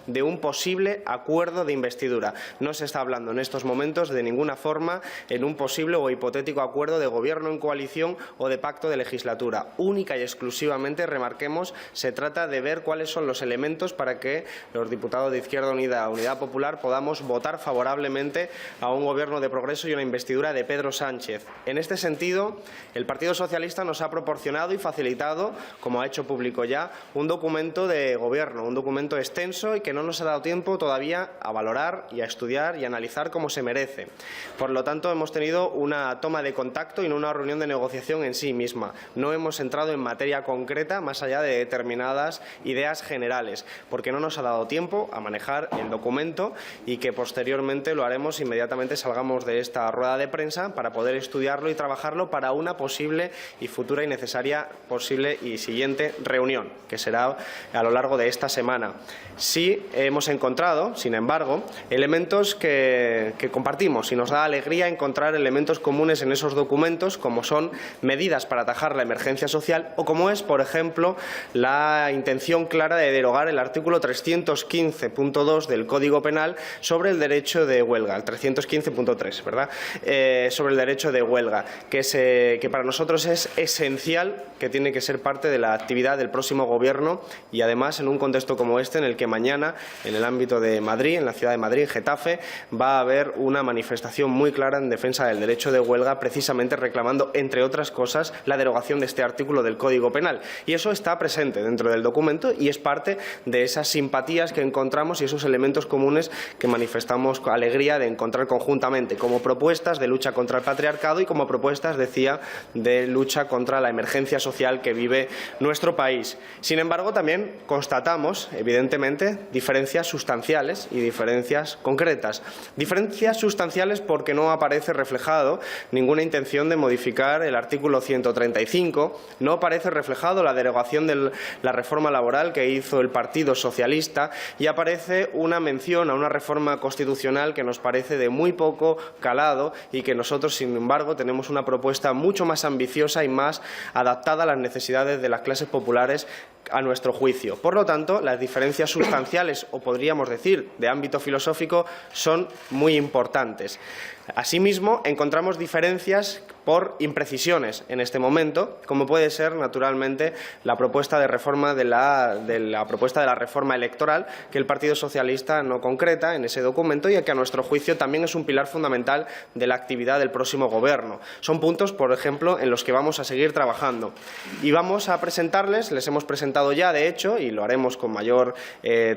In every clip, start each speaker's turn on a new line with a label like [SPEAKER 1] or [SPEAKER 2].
[SPEAKER 1] de un posible acuerdo de investidura. No se está hablando en estos momentos de ninguna forma en un posible o hipotético acuerdo de gobierno en coalición o de pacto de legislatura. Única y exclusivamente, remarquemos, se trata de ver cuáles son los elementos para que los diputados de Izquierda Unida, Unidad Popular, podamos votar favorablemente a un gobierno de progreso y una investidura de Pedro Sánchez. En este sentido, el Partido Socialista nos ha proporcionado y facilitado, como ha hecho público ya, un documento de gobierno, un documento extenso y que no nos ha dado tiempo todavía a valorar y a estudiar y a analizar como se merece. Por lo tanto, hemos tenido una toma de contacto y no una reunión de negociación en sí misma. No hemos entrado en materia concreta más allá de determinadas ideas generales, porque no nos ha dado tiempo a manejar el documento y que posteriormente lo haremos inmediatamente salgamos de esta rueda de prensa para poder estudiarlo y trabajarlo para una posible y futura y necesaria posible y siguiente reunión, que será a lo largo de esta semana. Sí hemos encontrado, sin embargo, elementos que compartimos y nos da alegría encontrar elementos comunes en esos documentos, como son medidas para atajar la emergencia social o como es, por ejemplo, la intención clara de derogar el artículo 315.2 del Código Penal sobre el derecho de huelga, el 315.3, ¿verdad? Sobre el derecho de huelga, que para nosotros es esencial, que tiene que ser parte de la actividad del próximo Gobierno y, además, en un contexto como este, en el que mañana, en el ámbito de Madrid, en la ciudad de Madrid, en Getafe, va a haber una manifestación muy clara en defensa del derecho de huelga, precisamente reclamando, entre otras cosas, la derogación de este artículo del Código Penal. Y eso está presente dentro del documento y es parte de esas simpatías que encontramos y esos elementos comunes que manifestamos alegría de encontrar conjuntamente, como propuestas de lucha contra el patriarcado y como propuestas, decía, de lucha contra la emergencia social que vive nuestro país. Sin embargo, también constatamos, evidentemente, diferencias sustanciales y diferencias concretas. Diferencias sustanciales porque no aparece reflejado ninguna intención de modificar el artículo 135, no aparece reflejado la derogación de la reforma laboral que hizo el Partido Socialista y aparece una mención a una reforma constitucional que nos parece de muy poco calado y que nosotros, sin embargo, tenemos una propuesta mucho más ambiciosa y más adaptada a las necesidades de las clases populares a nuestro juicio. Por lo tanto, las diferencias sustanciales, o podríamos decir de ámbito filosófico, son muy importantes. Asimismo, encontramos diferencias por imprecisiones en este momento, como puede ser, naturalmente, la propuesta de reforma de la propuesta de la reforma electoral que el Partido Socialista no concreta en ese documento y que, a nuestro juicio, también es un pilar fundamental de la actividad del próximo Gobierno. Son puntos, por ejemplo, en los que vamos a seguir trabajando. Y vamos a presentarles, les hemos presentado ya, de hecho, y lo haremos con mayor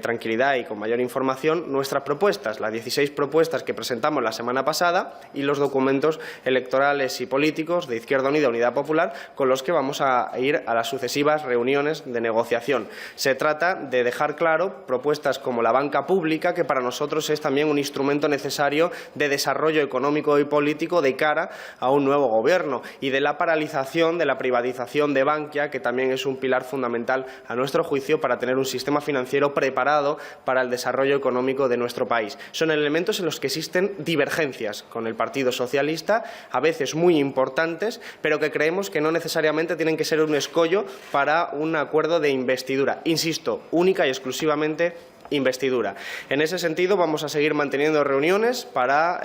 [SPEAKER 1] tranquilidad y con mayor información, nuestras propuestas, las 16 propuestas que presentamos la semana pasada y los documentos electorales y políticos de Izquierda Unida, Unidad Popular, con los que vamos a ir a las sucesivas reuniones de negociación. Se trata de dejar claro propuestas como la banca pública, que para nosotros es también un instrumento necesario de desarrollo económico y político de cara a un nuevo Gobierno, y de la paralización de la privatización de Bankia, que también es un pilar fundamental, a nuestro juicio, para tener un sistema financiero preparado para el desarrollo económico de nuestro país. Son elementos en los que existen divergencias con el Partido Socialista, a veces muy importantes, pero que creemos que no necesariamente tienen que ser un escollo para un acuerdo de investidura. Insisto, única y exclusivamente investidura. En ese sentido, vamos a seguir manteniendo reuniones para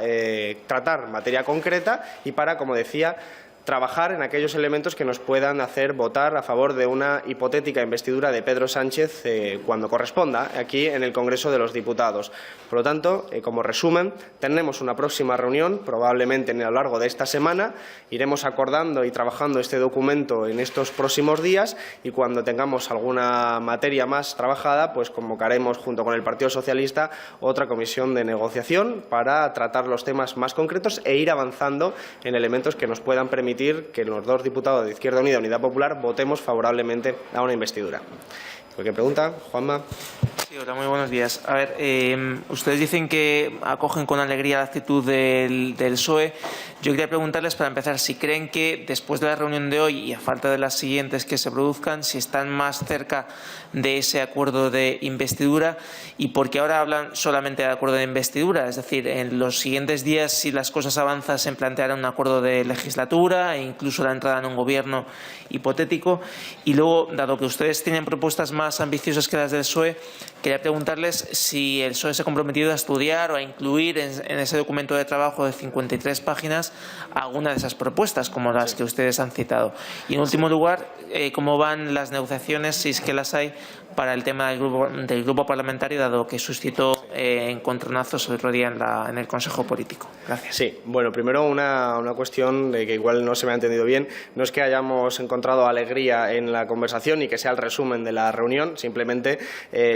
[SPEAKER 1] tratar materia concreta y para, como decía, trabajar en aquellos elementos que nos puedan hacer votar a favor de una hipotética investidura de Pedro Sánchez cuando corresponda, aquí en el Congreso de los Diputados. Por lo tanto, como resumen, tenemos una próxima reunión, probablemente a lo largo de esta semana. Iremos acordando y trabajando este documento en estos próximos días y cuando tengamos alguna materia más trabajada, pues convocaremos junto con el Partido Socialista otra comisión de negociación para tratar los temas más concretos e ir avanzando en elementos que nos puedan permitir que los dos diputados de Izquierda Unida y Unidad Popular votemos favorablemente a una investidura. ¿Cualquier pregunta, Juanma?
[SPEAKER 2] Sí, hola, muy buenos días. A ver, ustedes dicen que acogen con alegría la actitud del PSOE. Yo quería preguntarles, para empezar, si creen que después de la reunión de hoy y a falta de las siguientes que se produzcan, si están más cerca de ese acuerdo de investidura y porque ahora hablan solamente de acuerdo de investidura. Es decir, en los siguientes días, si las cosas avanzan, se planteará un acuerdo de legislatura e incluso la entrada en un gobierno hipotético. Y luego, dado que ustedes tienen propuestas más ambiciosas que las del PSOE, quería preguntarles si el PSOE se ha comprometido a estudiar o a incluir en ese documento de trabajo de 53 páginas alguna de esas propuestas, como las que ustedes han citado. Y en último lugar, ¿cómo van las negociaciones, si es que las hay, para el tema del grupo parlamentario, dado que suscitó encontronazos el otro día en el Consejo Político? Gracias.
[SPEAKER 1] Sí, bueno, primero una cuestión de que igual no se me ha entendido bien. No es que hayamos encontrado alegría en la conversación y que sea el resumen de la reunión. Simplemente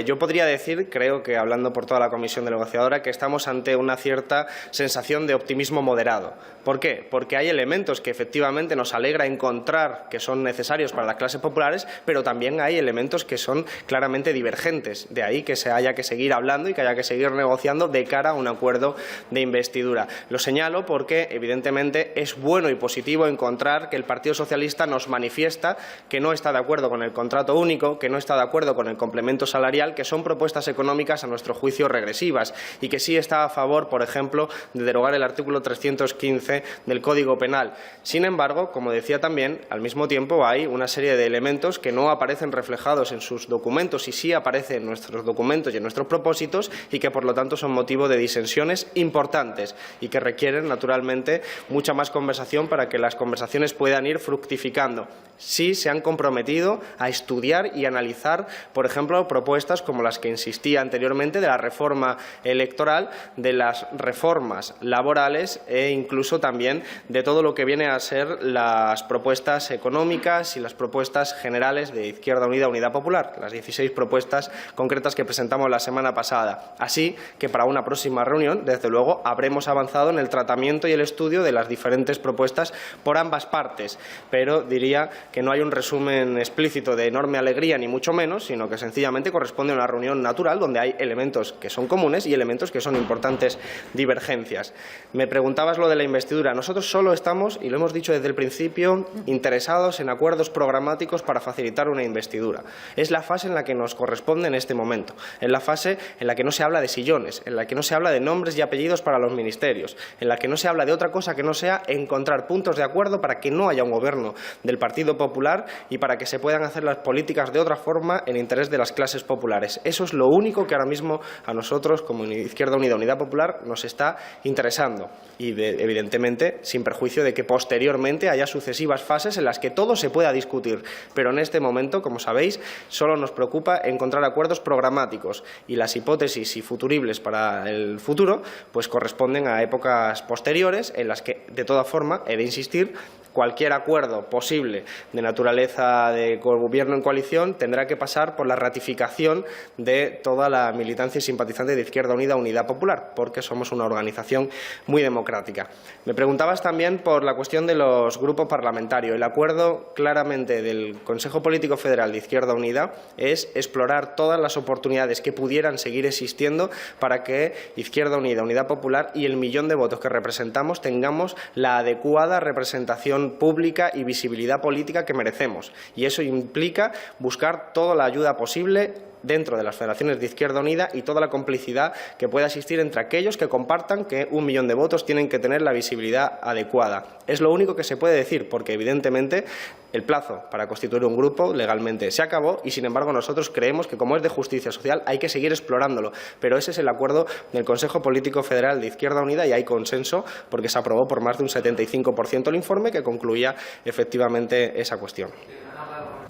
[SPEAKER 1] yo podría decir, creo que hablando por toda la comisión negociadora, que estamos ante una cierta sensación de optimismo moderado. ¿Por qué? Porque hay elementos que efectivamente nos alegra encontrar que son necesarios para las clases populares, pero también hay elementos que son claramente divergentes. De ahí que se haya que seguir hablando y que haya que seguir negociando de cara a un acuerdo de investidura. Lo señalo porque, evidentemente, es bueno y positivo encontrar que el Partido Socialista nos manifiesta que no está de acuerdo con el contrato único, que no está de acuerdo con el complemento salarial, que son propuestas económicas, a nuestro juicio, regresivas, y que sí está a favor, por ejemplo, de derogar el artículo 315 del Código Penal. Sin embargo, como decía también, al mismo tiempo hay una serie de elementos que no aparecen reflejados en sus documentos y sí aparecen en nuestros documentos y en nuestros propósitos y que, por lo tanto, son motivo de disensiones importantes y que requieren, naturalmente, mucha más conversación para que las conversaciones puedan ir fructificando. Sí se han comprometido a estudiar y analizar, por ejemplo, propuestas como las que insistía anteriormente de la reforma electoral, de las reformas laborales e incluso también de todo lo que viene a ser las propuestas económicas y las propuestas generales de Izquierda Unida, Unidad Popular, las 16 propuestas concretas que presentamos la semana pasada. Así que para una próxima reunión, desde luego, habremos avanzado en el tratamiento y el estudio de las diferentes propuestas por ambas partes, pero diría que no hay un resumen explícito de enorme alegría, ni mucho menos, sino que sencillamente corresponde a una reunión natural donde hay elementos que son comunes y elementos que son importantes divergencias. Me preguntabas lo de la investidura. Nosotros solo estamos, y lo hemos dicho desde el principio, interesados en acuerdos programáticos para facilitar una investidura. Es la fase en la que nos corresponde en este momento. Es la fase en la que no se habla de sillones, en la que no se habla de nombres y apellidos para los ministerios, en la que no se habla de otra cosa que no sea encontrar puntos de acuerdo para que no haya un gobierno del Partido Popular y para que se puedan hacer las políticas de otra forma en interés de las clases populares. Eso es lo único que ahora mismo a nosotros, como Izquierda Unida, Unidad Popular, nos está interesando. Y, evidentemente, sin perjuicio de que posteriormente haya sucesivas fases en las que todo se pueda discutir. Pero en este momento, como sabéis, solo nos preocupa encontrar acuerdos programáticos y las hipótesis y futuribles para el futuro pues corresponden a épocas posteriores en las que, de toda forma, he de insistir, cualquier acuerdo posible de naturaleza de gobierno en coalición tendrá que pasar por la ratificación de toda la militancia y simpatizante de Izquierda Unida, Unidad Popular, porque somos una organización muy democrática. Me preguntabas también por la cuestión de los grupos parlamentarios. El acuerdo claramente del Consejo Político Federal de Izquierda Unida es explorar todas las oportunidades que pudieran seguir existiendo para que Izquierda Unida, Unidad Popular y el millón de votos que representamos tengamos la adecuada representación pública y visibilidad política que merecemos. Y eso implica buscar toda la ayuda posible dentro de las federaciones de Izquierda Unida y toda la complicidad que pueda existir entre aquellos que compartan que 1 millón de votos tienen que tener la visibilidad adecuada. Es lo único que se puede decir, porque evidentemente el plazo para constituir un grupo legalmente se acabó y, sin embargo, nosotros creemos que, como es de justicia social, hay que seguir explorándolo. Pero ese es el acuerdo del Consejo Político Federal de Izquierda Unida y hay consenso porque se aprobó por más de un 75% el informe que concluía efectivamente esa cuestión.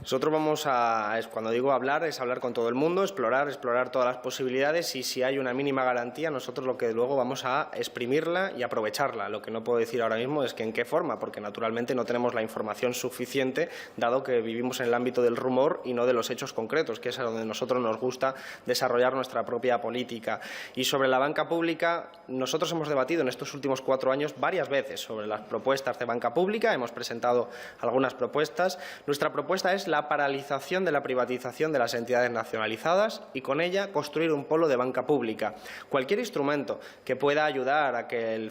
[SPEAKER 1] Nosotros cuando digo hablar, es hablar con todo el mundo, explorar todas las posibilidades y si hay una mínima garantía, nosotros lo que luego vamos a exprimirla y aprovecharla. Lo que no puedo decir ahora mismo es que en qué forma, porque naturalmente no tenemos la información suficiente, dado que vivimos en el ámbito del rumor y no de los hechos concretos, que es a donde a nosotros nos gusta desarrollar nuestra propia política. Y sobre la banca pública, nosotros hemos debatido en estos últimos 4 años varias veces sobre las propuestas de banca pública, hemos presentado algunas propuestas. Nuestra propuesta es la la paralización de la privatización de las entidades nacionalizadas y con ella construir un polo de banca pública. Cualquier instrumento que pueda ayudar a que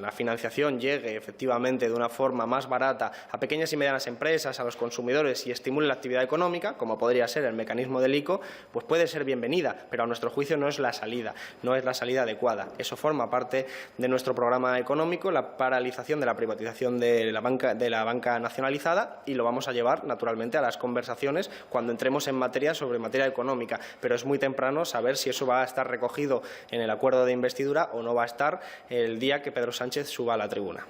[SPEAKER 1] la financiación llegue efectivamente de una forma más barata a pequeñas y medianas empresas, a los consumidores y estimule la actividad económica, como podría ser el mecanismo del ICO, pues puede ser bienvenida, pero a nuestro juicio no es la salida adecuada. Eso forma parte de nuestro programa económico, la paralización de la privatización de la banca nacionalizada, y lo vamos a llevar naturalmente a las conversaciones cuando entremos en materia económica, pero es muy temprano saber si eso va a estar recogido en el acuerdo de investidura o no va a estar el día que Pedro Sánchez suba a la tribuna.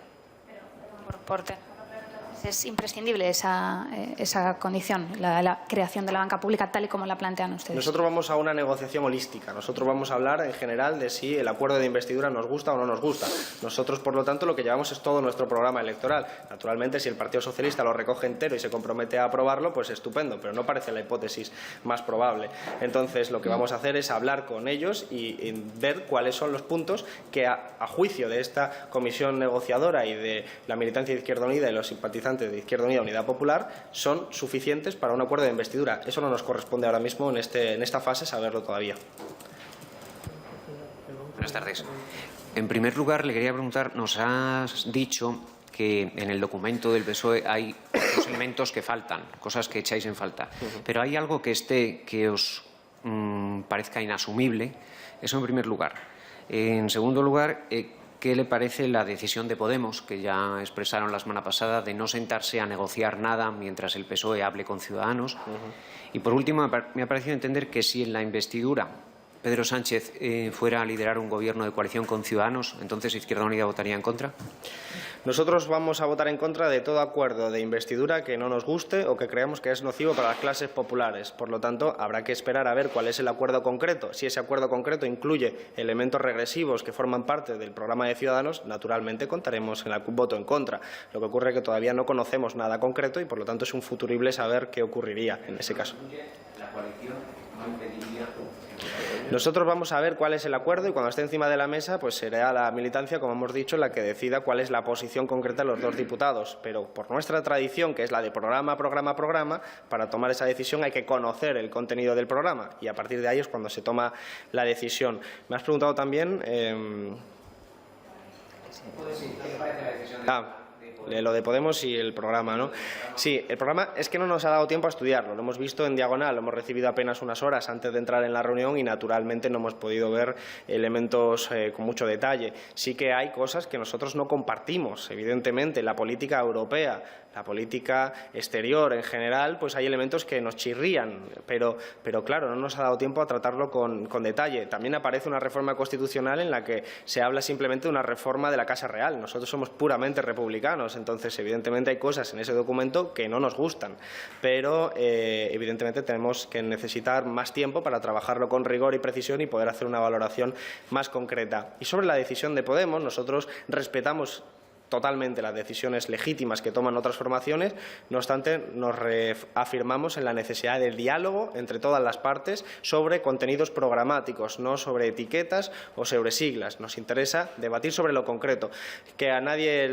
[SPEAKER 3] Es imprescindible esa condición, la creación de la banca pública tal y como la plantean ustedes.
[SPEAKER 1] Nosotros vamos a una negociación holística. Nosotros vamos a hablar en general de si el acuerdo de investidura nos gusta o no nos gusta. Nosotros, por lo tanto, lo que llevamos es todo nuestro programa electoral. Naturalmente, si el Partido Socialista lo recoge entero y se compromete a aprobarlo, pues estupendo, pero no parece la hipótesis más probable. Entonces, lo que vamos a hacer es hablar con ellos y ver cuáles son los puntos que, a juicio de esta comisión negociadora y de la militancia de Izquierda Unida y los simpatizantes de Izquierda Unida, Unidad Popular, son suficientes para un acuerdo de investidura. Eso no nos corresponde ahora mismo en esta fase saberlo todavía.
[SPEAKER 4] Buenas tardes. En primer lugar, le quería preguntar, nos has dicho que en el documento del PSOE hay otros elementos que faltan, cosas que echáis en falta. Pero hay algo que os parezca inasumible. Eso en primer lugar. En segundo lugar, ¿qué le parece la decisión de Podemos, que ya expresaron la semana pasada, de no sentarse a negociar nada mientras el PSOE hable con Ciudadanos? Y por último, me ha parecido entender que si en la investidura Pedro Sánchez fuera a liderar un gobierno de coalición con Ciudadanos, entonces Izquierda Unida votaría en contra.
[SPEAKER 1] Nosotros vamos a votar en contra de todo acuerdo de investidura que no nos guste o que creamos que es nocivo para las clases populares. Por lo tanto, habrá que esperar a ver cuál es el acuerdo concreto. Si ese acuerdo concreto incluye elementos regresivos que forman parte del programa de Ciudadanos, naturalmente contaremos en el voto en contra. Lo que ocurre es que todavía no conocemos nada concreto y, por lo tanto, es un futurible saber qué ocurriría en ese caso.
[SPEAKER 4] La coalición no impediría.
[SPEAKER 1] Nosotros vamos a ver cuál es el acuerdo y cuando esté encima de la mesa, pues será la militancia, como hemos dicho, la que decida cuál es la posición concreta de los dos diputados. Pero por nuestra tradición, que es la de programa, para tomar esa decisión hay que conocer el contenido del programa y a partir de ahí es cuando se toma la decisión. Me has preguntado también lo de Podemos y el programa, ¿no? Sí, el programa es que no nos ha dado tiempo a estudiarlo, lo hemos visto en diagonal, lo hemos recibido apenas unas horas antes de entrar en la reunión y naturalmente no hemos podido ver elementos con mucho detalle. Sí que hay cosas que nosotros no compartimos, evidentemente, la política europea, la política exterior en general, pues hay elementos que nos chirrían, pero claro, no nos ha dado tiempo a tratarlo con detalle. También aparece una reforma constitucional en la que se habla simplemente de una reforma de la Casa Real. Nosotros somos puramente republicanos, entonces evidentemente hay cosas en ese documento que no nos gustan, pero evidentemente tenemos que necesitar más tiempo para trabajarlo con rigor y precisión y poder hacer una valoración más concreta. Y sobre la decisión de Podemos, nosotros respetamos totalmente las decisiones legítimas que toman otras formaciones, no obstante nos reafirmamos en la necesidad del diálogo entre todas las partes sobre contenidos programáticos, no sobre etiquetas o sobre siglas. Nos interesa debatir sobre lo concreto, que a nadie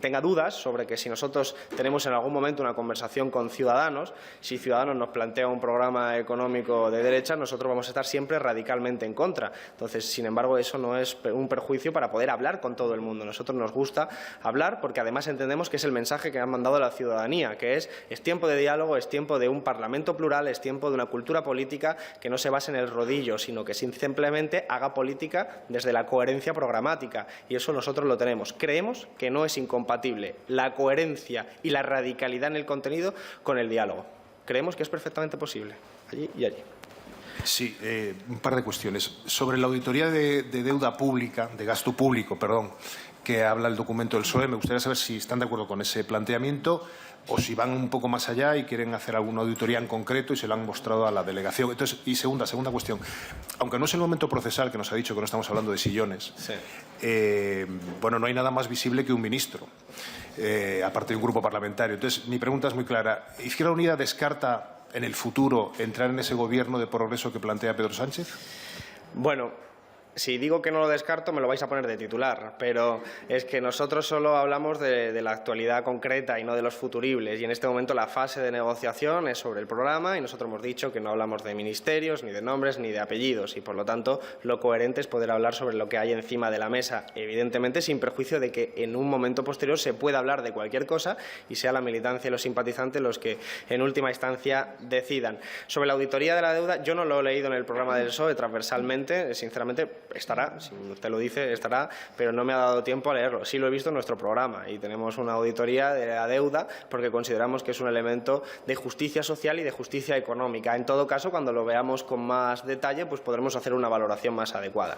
[SPEAKER 1] tenga dudas sobre que si nosotros tenemos en algún momento una conversación con Ciudadanos, si Ciudadanos nos plantea un programa económico de derecha, nosotros vamos a estar siempre radicalmente en contra. Entonces, sin embargo, eso no es un perjuicio para poder hablar con todo el mundo. Nosotros nos gusta hablar porque además entendemos que es el mensaje que han mandado a la ciudadanía, que es tiempo de diálogo, es tiempo de un parlamento plural, es tiempo de una cultura política que no se base en el rodillo, sino que simplemente haga política desde la coherencia programática. Y eso nosotros lo tenemos. Creemos que no es incompatible la coherencia y la radicalidad en el contenido con el diálogo. Creemos que es perfectamente posible, allí y allí.
[SPEAKER 5] Sí, un par de cuestiones. Sobre la auditoría de deuda pública, de gasto público, perdón, que habla el documento del PSOE, me gustaría saber si están de acuerdo con ese planteamiento o si van un poco más allá y quieren hacer alguna auditoría en concreto y se lo han mostrado a la delegación. Entonces, y segunda cuestión, aunque no es el momento procesal, que nos ha dicho que no estamos hablando de sillones, sí. Bueno, no hay nada más visible que un ministro, aparte de un grupo parlamentario. Entonces, mi pregunta es muy clara. ¿Izquierda Unida descarta en el futuro entrar en ese gobierno de progreso que plantea Pedro Sánchez?
[SPEAKER 1] Bueno, Si digo que no lo descarto, me lo vais a poner de titular, pero es que nosotros solo hablamos de la actualidad concreta y no de los futuribles, y en este momento la fase de negociación es sobre el programa y nosotros hemos dicho que no hablamos de ministerios, ni de nombres, ni de apellidos, y por lo tanto lo coherente es poder hablar sobre lo que hay encima de la mesa, evidentemente sin perjuicio de que en un momento posterior se pueda hablar de cualquier cosa y sea la militancia y los simpatizantes los que en última instancia decidan. Sobre la auditoría de la deuda, yo no lo he leído en el programa del PSOE transversalmente, sinceramente estará, si usted lo dice, estará, pero no me ha dado tiempo a leerlo. Sí lo he visto en nuestro programa y tenemos una auditoría de la deuda porque consideramos que es un elemento de justicia social y de justicia económica. En todo caso, cuando lo veamos con más detalle, pues podremos hacer una valoración más adecuada.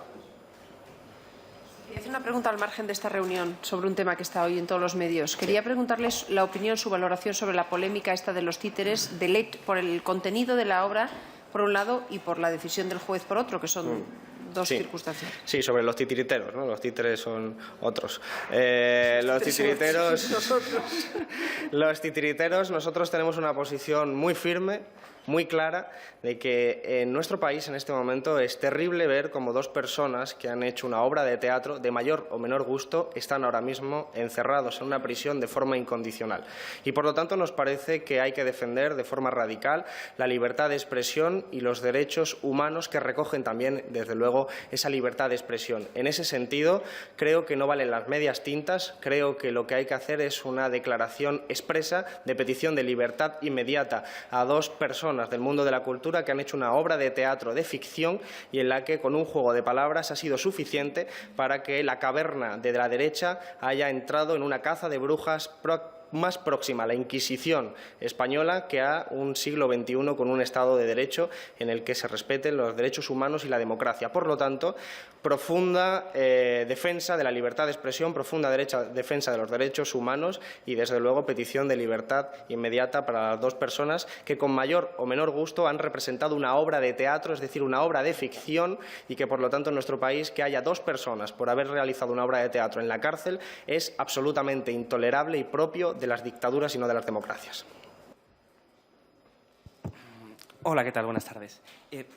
[SPEAKER 6] Quería hacer una pregunta al margen de esta reunión sobre un tema que está hoy en todos los medios. Quería preguntarles la opinión, su valoración sobre la polémica esta de los títeres, por el contenido de la obra, por un lado, y por la decisión del juez, por otro, que son dos circunstancias.
[SPEAKER 1] Sí, sobre los titiriteros, ¿no? Los títeres son otros. Los titiriteros, nosotros tenemos una posición muy firme, muy clara, de que en nuestro país en este momento es terrible ver cómo dos personas que han hecho una obra de teatro de mayor o menor gusto están ahora mismo encerrados en una prisión de forma incondicional. Y por lo tanto nos parece que hay que defender de forma radical la libertad de expresión y los derechos humanos que recogen también, desde luego, esa libertad de expresión. En ese sentido, creo que no valen las medias tintas, creo que lo que hay que hacer es una declaración expresa de petición de libertad inmediata a dos personas del mundo de la cultura que han hecho una obra de teatro de ficción y en la que con un juego de palabras ha sido suficiente para que la caverna de la derecha haya entrado en una caza de brujas más próxima a la Inquisición española que a un siglo XXI con un Estado de Derecho en el que se respeten los derechos humanos y la democracia. Por lo tanto, profunda defensa de la libertad de expresión, profunda defensa de los derechos humanos y, desde luego, petición de libertad inmediata para las dos personas que, con mayor o menor gusto, han representado una obra de teatro, es decir, una obra de ficción, y que, por lo tanto, en nuestro país que haya dos personas por haber realizado una obra de teatro en la cárcel es absolutamente intolerable y propio de las dictaduras y no de las democracias.
[SPEAKER 7] Hola, ¿qué tal? Buenas tardes.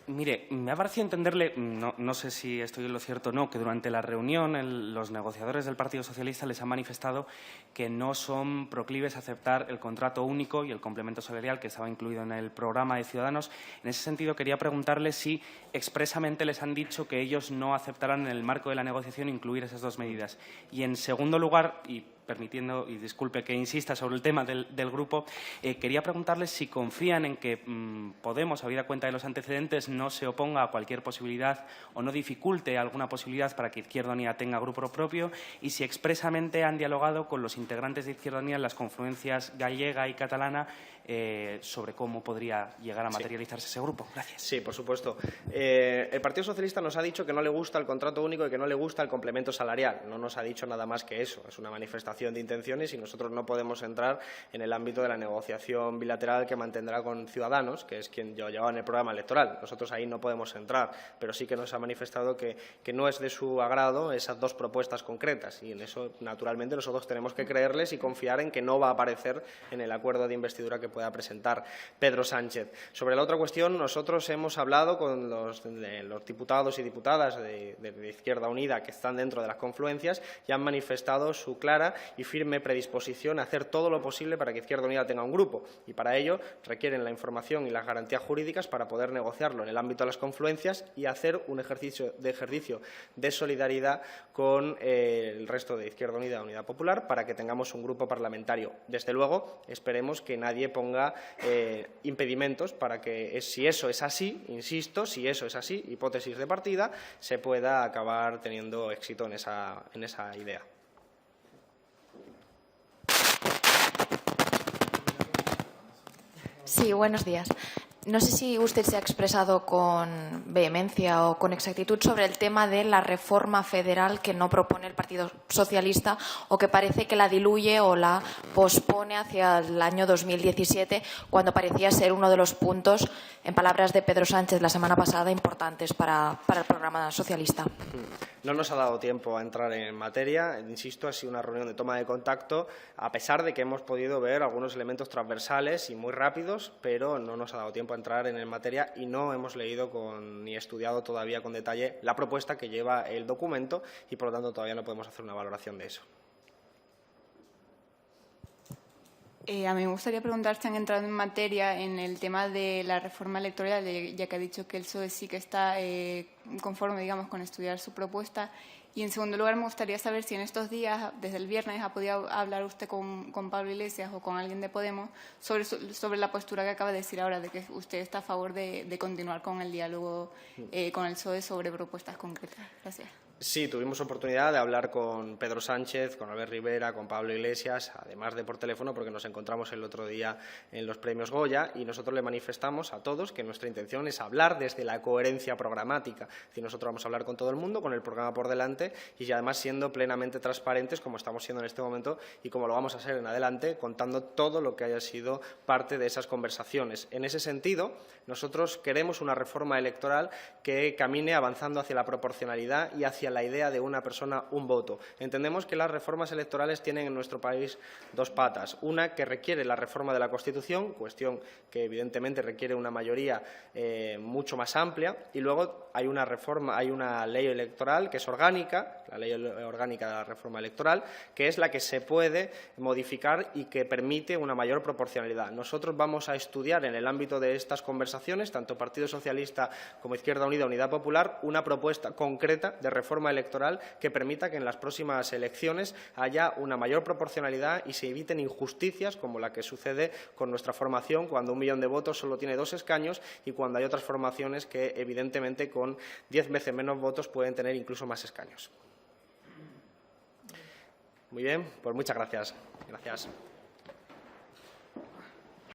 [SPEAKER 7] Mire, me ha parecido entenderle, no sé si estoy en lo cierto o no, que durante la reunión los negociadores del Partido Socialista les han manifestado que no son proclives a aceptar el contrato único y el complemento salarial que estaba incluido en el programa de Ciudadanos. En ese sentido, quería preguntarle si expresamente les han dicho que ellos no aceptarán en el marco de la negociación incluir esas dos medidas. Y, en segundo lugar, y permitiendo, y disculpe que insista sobre el tema del grupo, quería preguntarles si confían en que Podemos, habida cuenta de los antecedentes, no se oponga a cualquier posibilidad o no dificulte alguna posibilidad para que Izquierda Unida tenga grupo propio, y si expresamente han dialogado con los integrantes de Izquierda Unida en las confluencias gallega y catalana sobre cómo podría llegar a materializarse ese grupo. Gracias.
[SPEAKER 1] Sí, por supuesto. El Partido Socialista nos ha dicho que no le gusta el contrato único y que no le gusta el complemento salarial. No nos ha dicho nada más que eso. Es una manifestación de intenciones y nosotros no podemos entrar en el ámbito de la negociación bilateral que mantendrá con Ciudadanos, que es quien yo llevaba en el programa electoral. Nosotros ahí no podemos entrar, pero sí que nos ha manifestado que no es de su agrado esas dos propuestas concretas, y en eso, naturalmente, nosotros tenemos que creerles y confiar en que no va a aparecer en el acuerdo de investidura que pueda presentar Pedro Sánchez. Sobre la otra cuestión, nosotros hemos hablado con los diputados y diputadas de Izquierda Unida que están dentro de las confluencias y han manifestado su clara y firme predisposición a hacer todo lo posible para que Izquierda Unida tenga un grupo, y para ello requieren la información y las garantías jurídicas para poder negociarlo en el ámbito de las confluencias y hacer un ejercicio de solidaridad con el resto de Izquierda Unida y Unidad Popular para que tengamos un grupo parlamentario. Desde luego, esperemos que nadie ponga impedimentos para que, si eso es así, insisto, si eso es así, hipótesis de partida, se pueda acabar teniendo éxito en esa idea.
[SPEAKER 8] Sí, buenos días. No sé si usted se ha expresado con vehemencia o con exactitud sobre el tema de la reforma federal que no propone el Partido Socialista, o que parece que la diluye o la pospone hacia el año 2017, cuando parecía ser uno de los puntos, en palabras de Pedro Sánchez la semana pasada, importantes para el programa socialista.
[SPEAKER 1] No nos ha dado tiempo a entrar en materia. Insisto, ha sido una reunión de toma de contacto, a pesar de que hemos podido ver algunos elementos transversales y muy rápidos, pero no nos ha dado tiempo para entrar en materia y no hemos leído ni estudiado todavía con detalle la propuesta que lleva el documento y, por lo tanto, todavía no podemos hacer una valoración de eso.
[SPEAKER 9] A mí me gustaría preguntar si han entrado en materia en el tema de la reforma electoral, ya que ha dicho que el PSOE sí que está conforme, digamos, con estudiar su propuesta. Y, en segundo lugar, me gustaría saber si en estos días, desde el viernes, ha podido hablar usted con Pablo Iglesias o con alguien de Podemos sobre la postura que acaba de decir ahora, de que usted está a favor de continuar con el diálogo con el PSOE sobre propuestas concretas. Gracias.
[SPEAKER 1] Sí, tuvimos oportunidad de hablar con Pedro Sánchez, con Albert Rivera, con Pablo Iglesias, además de por teléfono, porque nos encontramos el otro día en los premios Goya y nosotros le manifestamos a todos que nuestra intención es hablar desde la coherencia programática. Es decir, nosotros vamos a hablar con todo el mundo, con el programa por delante y además siendo plenamente transparentes, como estamos siendo en este momento y como lo vamos a ser en adelante, contando todo lo que haya sido parte de esas conversaciones. En ese sentido, nosotros queremos una reforma electoral que camine avanzando hacia la proporcionalidad y hacia la idea de una persona, un voto. Entendemos que las reformas electorales tienen en nuestro país dos patas. Una que requiere la reforma de la Constitución, cuestión que evidentemente requiere una mayoría mucho más amplia, y luego hay una ley electoral que es orgánica, la ley orgánica de la reforma electoral, que es la que se puede modificar y que permite una mayor proporcionalidad. Nosotros vamos a estudiar en el ámbito de estas conversaciones, tanto Partido Socialista como Izquierda Unida, Unidad Popular, una propuesta concreta de reforma electoral que permita que en las próximas elecciones haya una mayor proporcionalidad y se eviten injusticias como la que sucede con nuestra formación cuando 1 millón de votos solo tiene 2 escaños y cuando hay otras formaciones que evidentemente con 10 veces menos votos pueden tener incluso más escaños. Muy bien, pues muchas gracias. Gracias.